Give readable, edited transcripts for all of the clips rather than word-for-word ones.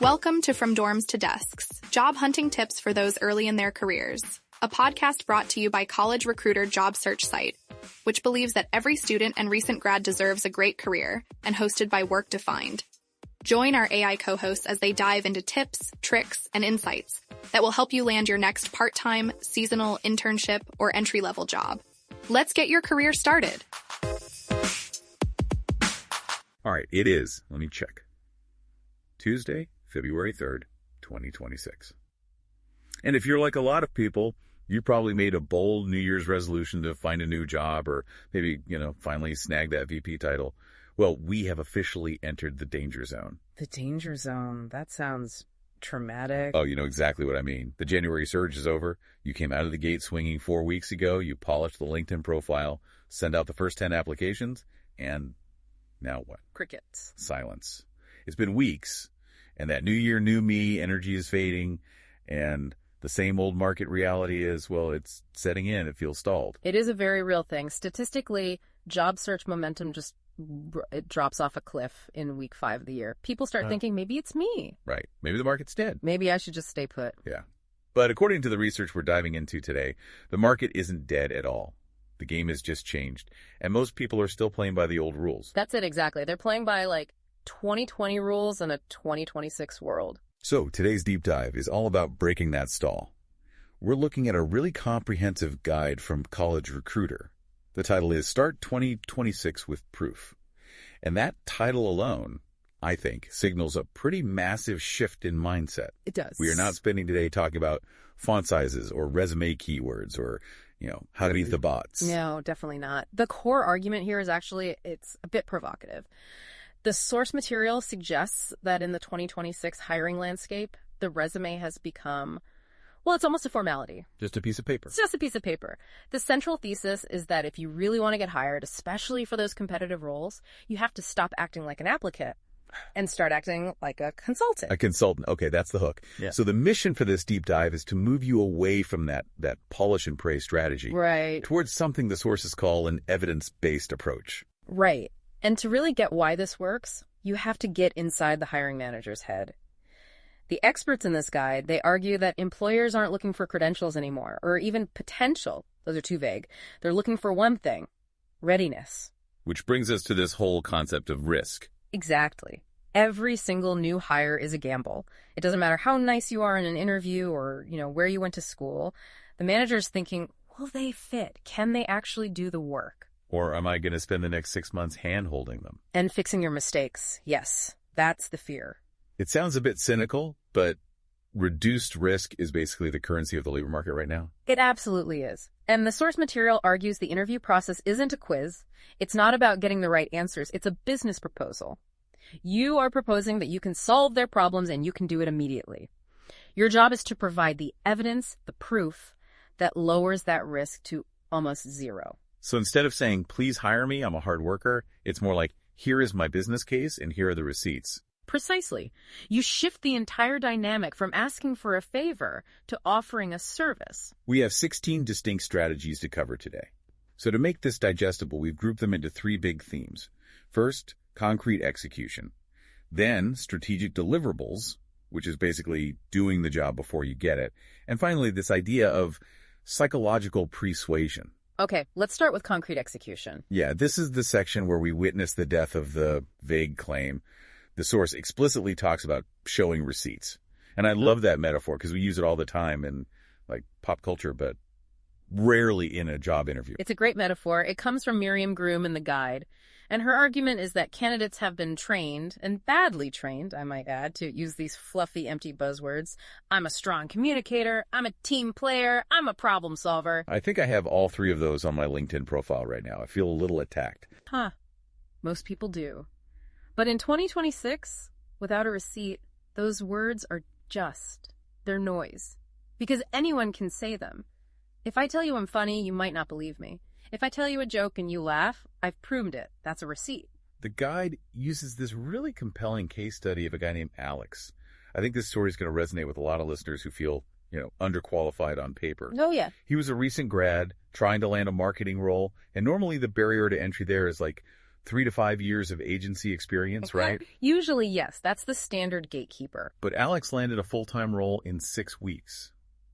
Welcome to From Dorms to Desks, job hunting tips for those early in their careers, a podcast brought to you by College Recruiter job search site, which believes that every student and recent grad deserves a great career, and hosted by Work Defined. Join our AI co-hosts as they dive into tips, tricks, and insights that will help you land your next part-time, seasonal, internship, or entry-level job. Let's get your career started. All right, it is. Let me check. Tuesday, February 3rd, 2026. And if you're like a lot of people, you probably made a bold New Year's resolution to find a new job or maybe, finally snag that VP title. Well, we have officially entered the danger zone. The danger zone? That sounds traumatic. Oh, you know exactly what I mean. The January surge is over. You came out of the gate swinging 4 weeks ago. You polished the LinkedIn profile, send out the first 10 applications, and now what? Crickets. Silence. It's been weeks, and that new year, new me energy is fading, and the same old market reality is, well, it's setting in. It feels stalled. It is a very real thing. Statistically, job search momentum it drops off a cliff in week 5 of the year. People start thinking, maybe it's me. Right. Maybe the market's dead. Maybe I should just stay put. Yeah. But according to the research we're diving into today, the market isn't dead at all. The game has just changed, and most people are still playing by the old rules. That's it, exactly. They're playing by, 2020 rules in a 2026 world. So today's deep dive is all about breaking that stall. We're looking at a really comprehensive guide from College Recruiter. The title is Start 2026 with Proof. And that title alone, I think, signals a pretty massive shift in mindset. It does. We are not spending today talking about font sizes or resume keywords or, how to beat the bots. No, definitely not. The core argument here is actually, it's a bit provocative. The source material suggests that in the 2026 hiring landscape, the resume has become, well, it's almost a formality. Just a piece of paper. It's just a piece of paper. The central thesis is that if you really want to get hired, especially for those competitive roles, you have to stop acting like an applicant and start acting like a consultant. A consultant. Okay, that's the hook. Yeah. So the mission for this deep dive is to move you away from that polish and pray strategy. Right. Towards something the sources call an evidence-based approach. Right. And to really get why this works, you have to get inside the hiring manager's head. The experts in this guide, they argue that employers aren't looking for credentials anymore, or even potential. Those are too vague. They're looking for one thing: readiness. Which brings us to this whole concept of risk. Exactly. Every single new hire is a gamble. It doesn't matter how nice you are in an interview or, where you went to school. The manager's thinking, will they fit? Can they actually do the work? Or am I going to spend the next 6 months hand-holding them? And fixing your mistakes. Yes, that's the fear. It sounds a bit cynical, but reduced risk is basically the currency of the labor market right now. It absolutely is. And the source material argues the interview process isn't a quiz. It's not about getting the right answers. It's a business proposal. You are proposing that you can solve their problems and you can do it immediately. Your job is to provide the evidence, the proof, that lowers that risk to almost zero. So instead of saying, please hire me, I'm a hard worker, it's more like, here is my business case and here are the receipts. Precisely. You shift the entire dynamic from asking for a favor to offering a service. We have 16 distinct strategies to cover today. So to make this digestible, we've grouped them into 3 big themes. First, concrete execution. Then, strategic deliverables, which is basically doing the job before you get it. And finally, this idea of psychological persuasion. Okay, let's start with concrete execution. Yeah, this is the section where we witness the death of the vague claim. The source explicitly talks about showing receipts. And I love that metaphor because we use it all the time in pop culture, but rarely in a job interview. It's a great metaphor. It comes from Miriam Groom in the guide. And her argument is that candidates have been trained, and badly trained, I might add, to use these fluffy, empty buzzwords. I'm a strong communicator. I'm a team player. I'm a problem solver. I think I have all 3 of those on my LinkedIn profile right now. I feel a little attacked. Huh. Most people do. But in 2026, without a receipt, those words are they're noise. Because anyone can say them. If I tell you I'm funny, you might not believe me. If I tell you a joke and you laugh, I've proved it. That's a receipt. The guide uses this really compelling case study of a guy named Alex. I think this story is going to resonate with a lot of listeners who feel, underqualified on paper. Oh, yeah. He was a recent grad trying to land a marketing role, and normally the barrier to entry there is 3 to 5 years of agency experience, right? Usually, yes. That's the standard gatekeeper. But Alex landed a full-time role in 6 weeks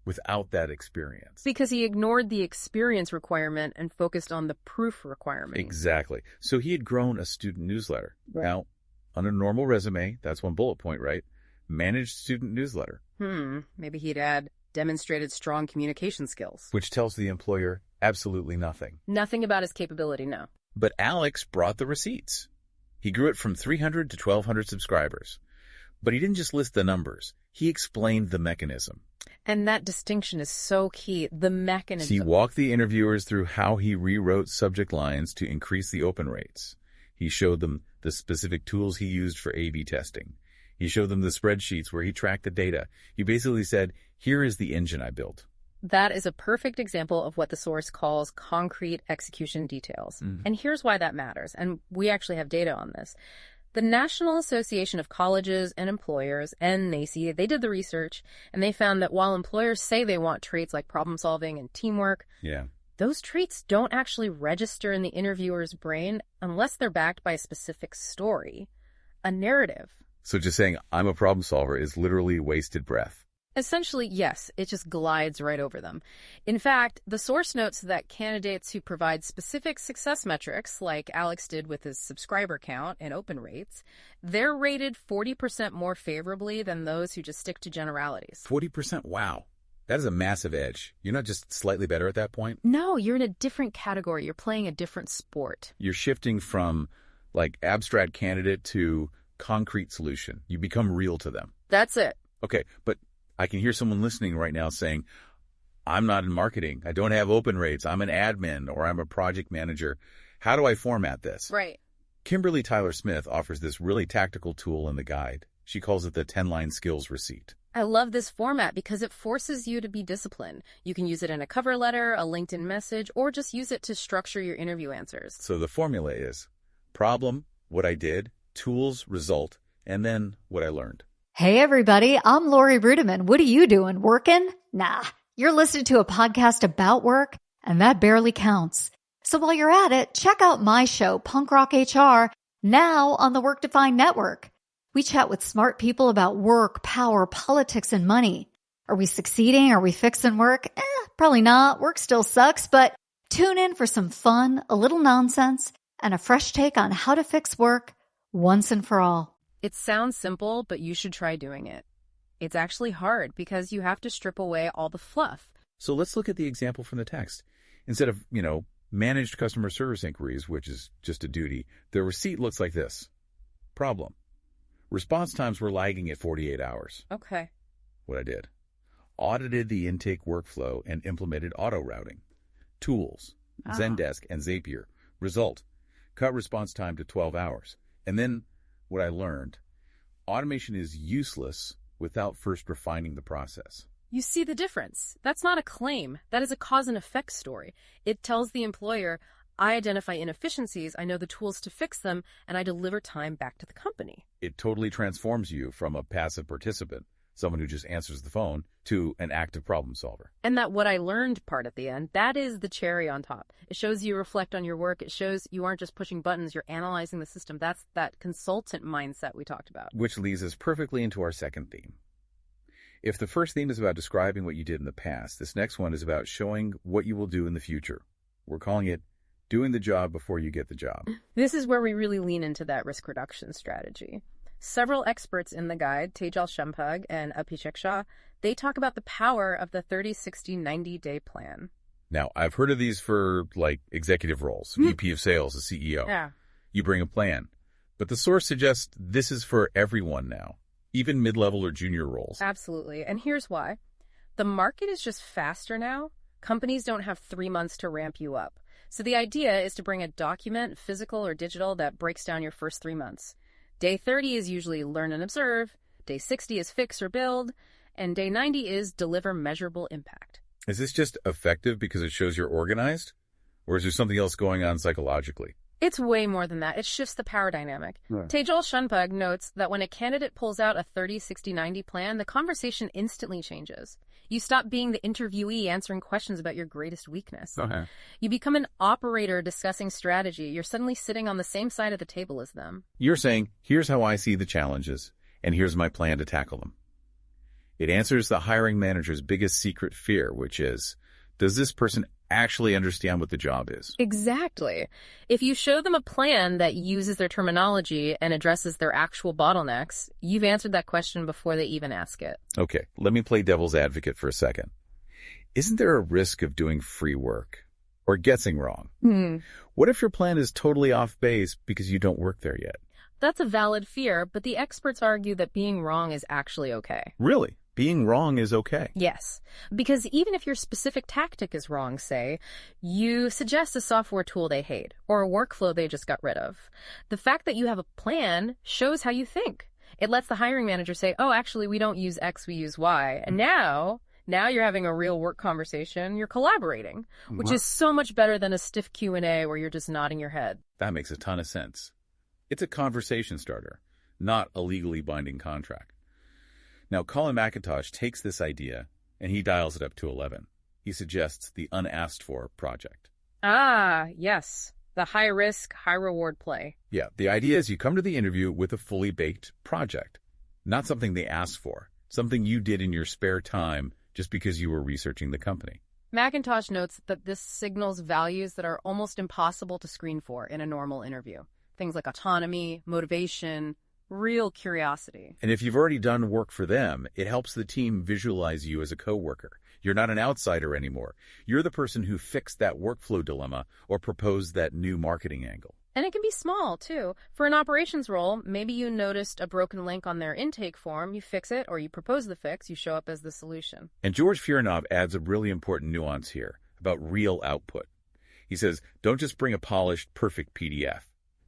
without that experience. Because he ignored the experience requirement and focused on the proof requirement. Exactly. So he had grown a student newsletter. Right. Now, on a normal resume, that's one bullet point, right? Managed student newsletter. Maybe he'd add demonstrated strong communication skills. Which tells the employer absolutely nothing. Nothing about his capability, no. But Alex brought the receipts. He grew it from 300 to 1,200 subscribers. But he didn't just list the numbers. He explained the mechanism. And that distinction is so key, the mechanism. So he walked the interviewers through how he rewrote subject lines to increase the open rates. He showed them the specific tools he used for A/B testing. He showed them the spreadsheets where he tracked the data. He basically said, here is the engine I built. That is a perfect example of what the source calls concrete execution details. And here's why that matters. And we actually have data on this. The National Association of Colleges and Employers, and NACE, they did the research, and they found that while employers say they want traits like problem solving and teamwork, those traits don't actually register in the interviewer's brain unless they're backed by a specific story, a narrative. So just saying, I'm a problem solver is literally wasted breath. Essentially, yes, it just glides right over them. In fact, the source notes that candidates who provide specific success metrics, like Alex did with his subscriber count and open rates, they're rated 40% more favorably than those who just stick to generalities. 40%? Wow. That is a massive edge. You're not just slightly better at that point? No, you're in a different category. You're playing a different sport. You're shifting from, like, abstract candidate to concrete solution. You become real to them. That's it. Okay, but I can hear someone listening right now saying, I'm not in marketing. I don't have open rates. I'm an admin or I'm a project manager. How do I format this? Right. Kimberly Tyler Smith offers this really tactical tool in the guide. She calls it the 10-line skills receipt. I love this format because it forces you to be disciplined. You can use it in a cover letter, a LinkedIn message, or just use it to structure your interview answers. So the formula is problem, what I did, tools, result, and then what I learned. Hey everybody, I'm Lori Rudiman. What are you doing? Working? Nah, you're listening to a podcast about work, and that barely counts. So while you're at it, check out my show, Punk Rock HR, now on the Work Defined Network. We chat with smart people about work, power, politics, and money. Are we succeeding? Are we fixing work? Probably not. Work still sucks, but tune in for some fun, a little nonsense, and a fresh take on how to fix work once and for all. It sounds simple, but you should try doing it. It's actually hard because you have to strip away all the fluff. So let's look at the example from the text. Instead of, managed customer service inquiries, which is just a duty, the receipt looks like this. Problem. Response times were lagging at 48 hours. Okay. What I did. Audited the intake workflow and implemented auto routing. Tools. Zendesk and Zapier. Result. Cut response time to 12 hours. And then what I learned, automation is useless without first refining the process. You see the difference. That's not a claim. That is a cause and effect story. It tells the employer, I identify inefficiencies, I know the tools to fix them, and I deliver time back to the company. It totally transforms you from a passive participant, someone who just answers the phone, to an active problem solver. And that what I learned part at the end, that is the cherry on top. It shows you reflect on your work. It shows you aren't just pushing buttons, you're analyzing the system. That's that consultant mindset we talked about. Which leads us perfectly into our second theme. If the first theme is about describing what you did in the past, this next one is about showing what you will do in the future. We're calling it doing the job before you get the job. This is where we really lean into that risk reduction strategy. Several experts in the guide, Tejal Shampag and Abhishek Shah, they talk about the power of the 30, 60, 90-day plan. Now, I've heard of these for, executive roles, VP of sales, a CEO. Yeah. You bring a plan. But the source suggests this is for everyone now, even mid-level or junior roles. Absolutely. And here's why. The market is just faster now. Companies don't have 3 months to ramp you up. So the idea is to bring a document, physical or digital, that breaks down your first 3 months. Day 30 is usually learn and observe. Day 60 is fix or build. And day 90 is deliver measurable impact. Is this just effective because it shows you're organized? Or is there something else going on psychologically? It's way more than that. It shifts the power dynamic. Right. Tejal Shunpug notes that when a candidate pulls out a 30-60-90 plan, the conversation instantly changes. You stop being the interviewee answering questions about your greatest weakness. Okay. You become an operator discussing strategy. You're suddenly sitting on the same side of the table as them. You're saying, here's how I see the challenges, and here's my plan to tackle them. It answers the hiring manager's biggest secret fear, which is, does this person actually understand what the job is? Exactly. If you show them a plan that uses their terminology and addresses their actual bottlenecks, you've answered that question before they even ask it. Okay, let me play devil's advocate for a second. Isn't there a risk of doing free work or guessing wrong? What if your plan is totally off base because you don't work there yet? That's a valid fear, but the experts argue that being wrong is actually okay. Really? Being wrong is okay? Yes, because even if your specific tactic is wrong, say, you suggest a software tool they hate or a workflow they just got rid of. The fact that you have a plan shows how you think. It lets the hiring manager say, oh, actually, we don't use X, we use Y. And now you're having a real work conversation. You're collaborating, which is so much better than a stiff Q&A where you're just nodding your head. That makes a ton of sense. It's a conversation starter, not a legally binding contract. Now, Colin McIntosh takes this idea and he dials it up to 11. He suggests the unasked for project. Ah, yes. The high risk, high reward play. Yeah, the idea is you come to the interview with a fully baked project, not something they asked for, something you did in your spare time just because you were researching the company. McIntosh notes that this signals values that are almost impossible to screen for in a normal interview. Things like autonomy, motivation, real curiosity. And if you've already done work for them, it helps the team visualize you as a coworker. You're not an outsider anymore. You're the person who fixed that workflow dilemma or proposed that new marketing angle. And it can be small, too. For an operations role, maybe you noticed a broken link on their intake form, you fix it, or you propose the fix, you show up as the solution. And George Fironov adds a really important nuance here about real output. He says, don't just bring a polished, perfect PDF.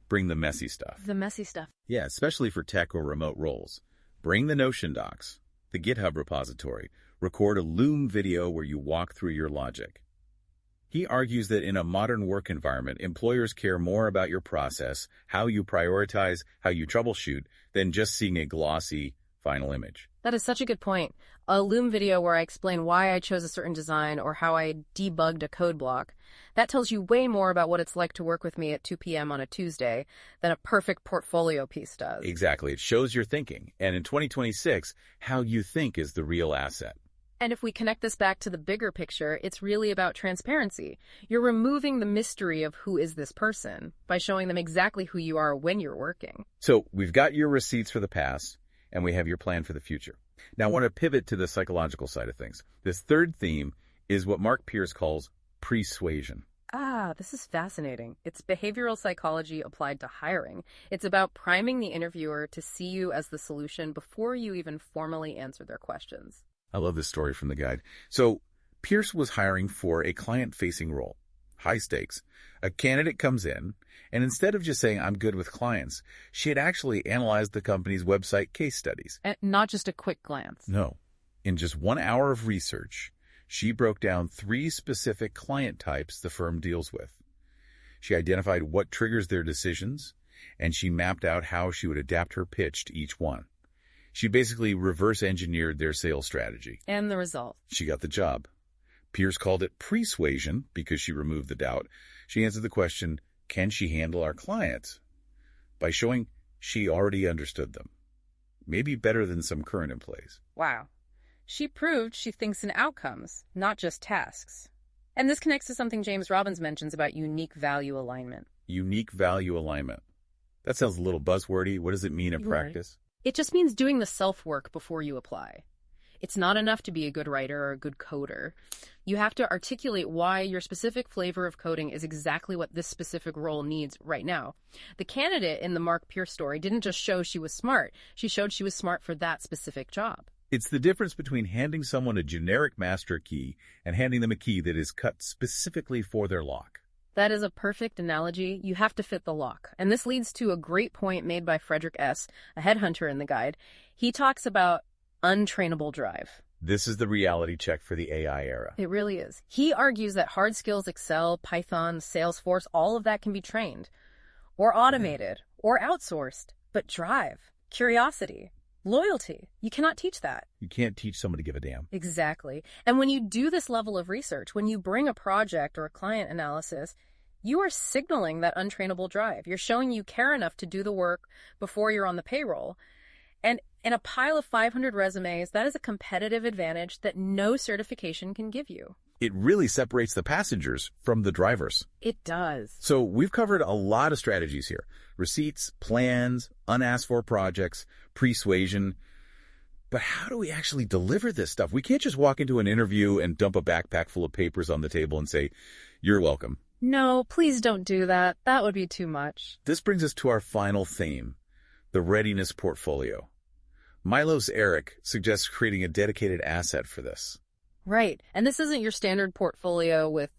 Bring the messy stuff. The messy stuff. Yeah, especially for tech or remote roles. Bring the Notion docs, the GitHub repository. Record a Loom video where you walk through your logic. He argues that in a modern work environment, employers care more about your process, how you prioritize, how you troubleshoot, than just seeing a glossy final image. That is such a good point. A Loom video where I explain why I chose a certain design or how I debugged a code block. That tells you way more about what it's like to work with me at 2 p.m. on a Tuesday than a perfect portfolio piece does. Exactly. It shows your thinking. And in 2026, how you think is the real asset. And if we connect this back to the bigger picture, it's really about transparency. You're removing the mystery of who is this person by showing them exactly who you are when you're working. So we've got your receipts for the past, and we have your plan for the future. Now I want to pivot to the psychological side of things. This third theme is what Mark Pierce calls persuasion. Ah, this is fascinating. It's behavioral psychology applied to hiring. It's about priming the interviewer to see you as the solution before you even formally answer their questions. I love this story from the guide. So Pierce was hiring for a client-facing role. High stakes. A candidate comes in, and instead of just saying, I'm good with clients, she had actually analyzed the company's website case studies. And not just a quick glance. No. In just 1 hour of research, she broke down 3 specific client types the firm deals with. She identified what triggers their decisions, and she mapped out how she would adapt her pitch to each one. She basically reverse-engineered their sales strategy. And the result? She got the job. Pierce called it persuasion because she removed the doubt. She answered the question, can she handle our clients? By showing she already understood them. Maybe better than some current employees. Wow. She proved she thinks in outcomes, not just tasks. And this connects to something James Robbins mentions about unique value alignment. Unique value alignment. That sounds a little buzzwordy. What does it mean in practice? It just means doing the self-work before you apply. It's not enough to be a good writer or a good coder. You have to articulate why your specific flavor of coding is exactly what this specific role needs right now. The candidate in the Mark Pierce story didn't just show she was smart. She showed she was smart for that specific job. It's the difference between handing someone a generic master key and handing them a key that is cut specifically for their lock. That is a perfect analogy. You have to fit the lock. And this leads to a great point made by Frederick S., a headhunter in the guide. He talks about untrainable drive. This is the reality check for the AI era. It really is. He argues that hard skills, Excel, Python, Salesforce, all of that can be trained. or automated, or outsourced. But drive, curiosity, loyalty, you cannot teach that. You can't teach someone to give a damn. Exactly. And when you do this level of research, when you bring a project or a client analysis, you are signaling that untrainable drive. You're showing you care enough to do the work before you're on the payroll. And in a pile of 500 resumes, that is a competitive advantage that no certification can give you. It really separates the passengers from the drivers. It does. So we've covered a lot of strategies here. Receipts, plans, unasked for projects, persuasion. But how do we actually deliver this stuff? We can't just walk into an interview and dump a backpack full of papers on the table and say, "You're welcome." No, please don't do that. That would be too much. This brings us to our final theme, the readiness portfolio. Milos Eric suggests creating a dedicated asset for this. Right. And this isn't your standard portfolio with,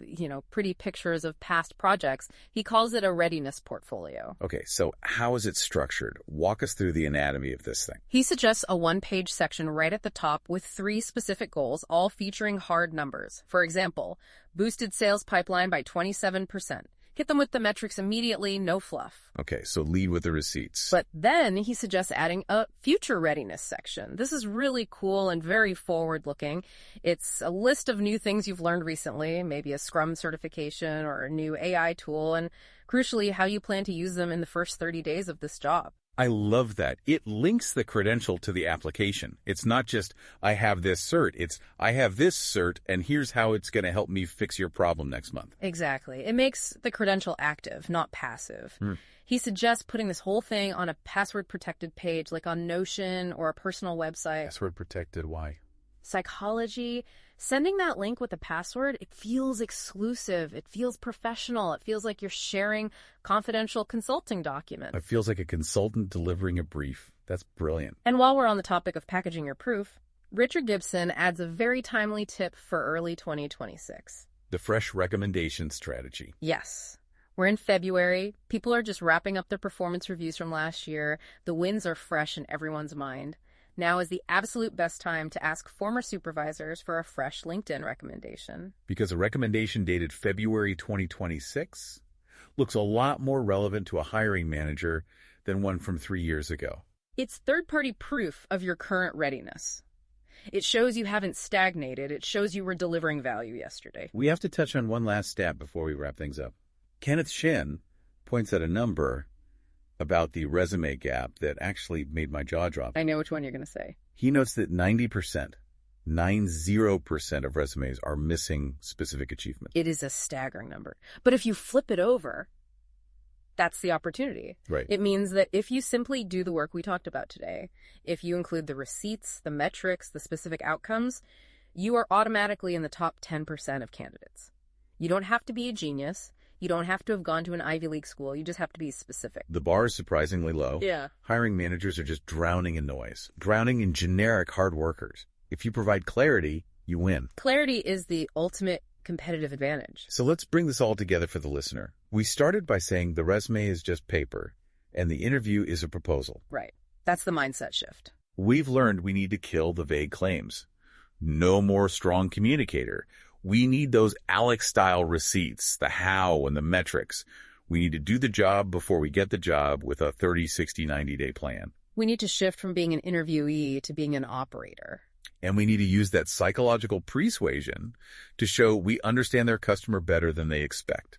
pretty pictures of past projects. He calls it a readiness portfolio. Okay, so how is it structured? Walk us through the anatomy of this thing. He suggests a one-page section right at the top with 3 specific goals, all featuring hard numbers. For example, boosted sales pipeline by 27%. Hit them with the metrics immediately, no fluff. Okay, so lead with the receipts. But then he suggests adding a future readiness section. This is really cool and very forward-looking. It's a list of new things you've learned recently, maybe a Scrum certification or a new AI tool, and crucially, how you plan to use them in the first 30 days of this job. I love that. It links the credential to the application. It's not just, I have this cert. It's, I have this cert, and here's how it's going to help me fix your problem next month. Exactly. It makes the credential active, not passive. He suggests putting this whole thing on a password-protected page, like on Notion or a personal website. Password protected, why? Psychology. Sending that link with a password, it feels exclusive. It feels professional. It feels like you're sharing confidential consulting documents. It feels like a consultant delivering a brief. That's brilliant. And while we're on the topic of packaging your proof, Richard Gibson adds a very timely tip for early 2026. The fresh recommendation strategy. Yes. We're in February. People are just wrapping up their performance reviews from last year. The wins are fresh in everyone's mind. Now is the absolute best time to ask former supervisors for a fresh LinkedIn recommendation. Because a recommendation dated February 2026 looks a lot more relevant to a hiring manager than one from 3 years ago. It's third-party proof of your current readiness. It shows you haven't stagnated. It shows you were delivering value yesterday. We have to touch on one last stat before we wrap things up. Kenneth Shin points at a number about the resume gap that actually made my jaw drop. I know which one you're going to say. He notes that 90% of resumes are missing specific achievements. It is a staggering number. But if you flip it over, that's the opportunity. Right. It means that if you simply do the work we talked about today, if you include the receipts, the metrics, the specific outcomes, you are automatically in the top 10% of candidates. You don't have to be a genius. You don't have to have gone to an Ivy League school. You just have to be specific. The bar is surprisingly low. Yeah. Hiring managers are just drowning in noise, drowning in generic hard workers. If you provide clarity, you win. Clarity is the ultimate competitive advantage. So let's bring this all together for the listener. We started by saying the resume is just paper, and the interview is a proposal. Right. That's the mindset shift. We've learned we need to kill the vague claims. No more strong communicator. We need those Alex-style receipts, the how and the metrics. We need to do the job before we get the job with a 30, 60, 90-day plan. We need to shift from being an interviewee to being an operator. And we need to use that psychological persuasion to show we understand their customer better than they expect.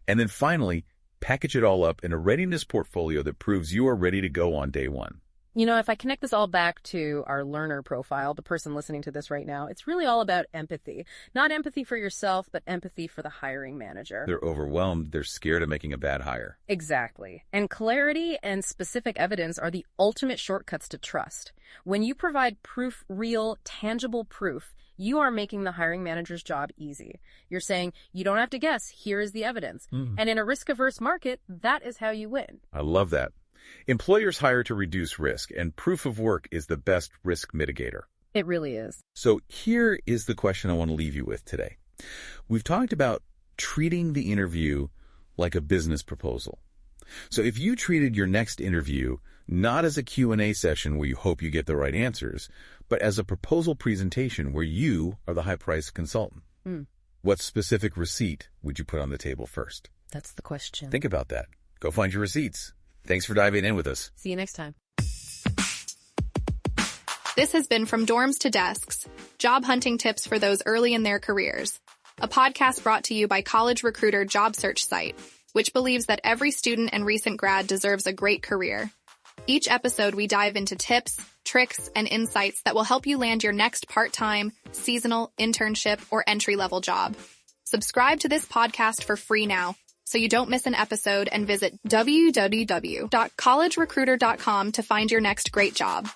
And then finally, package it all up in a readiness portfolio that proves you are ready to go on day one. If I connect this all back to our learner profile, the person listening to this right now, it's really all about empathy. Not empathy for yourself, but empathy for the hiring manager. They're overwhelmed. They're scared of making a bad hire. Exactly. And clarity and specific evidence are the ultimate shortcuts to trust. When you provide proof, real, tangible proof, you are making the hiring manager's job easy. You're saying, you don't have to guess, here is the evidence. And in a risk-averse market, that is how you win. I love that. Employers hire to reduce risk, and proof of work is the best risk mitigator. It really is. So here is the question I want to leave you with today. We've talked about treating the interview like a business proposal. So if you treated your next interview not as a Q&A session where you hope you get the right answers, but as a proposal presentation where you are the high-priced consultant, what specific receipt would you put on the table first? That's the question. Think about that. Go find your receipts. Thanks for diving in with us. See you next time. This has been From Dorms to Desks, job hunting tips for those early in their careers. A podcast brought to you by College Recruiter job search site, which believes that every student and recent grad deserves a great career. Each episode, we dive into tips, tricks, and insights that will help you land your next part-time, seasonal, internship, or entry-level job. Subscribe to this podcast for free now, so you don't miss an episode, and visit www.collegerecruiter.com to find your next great job.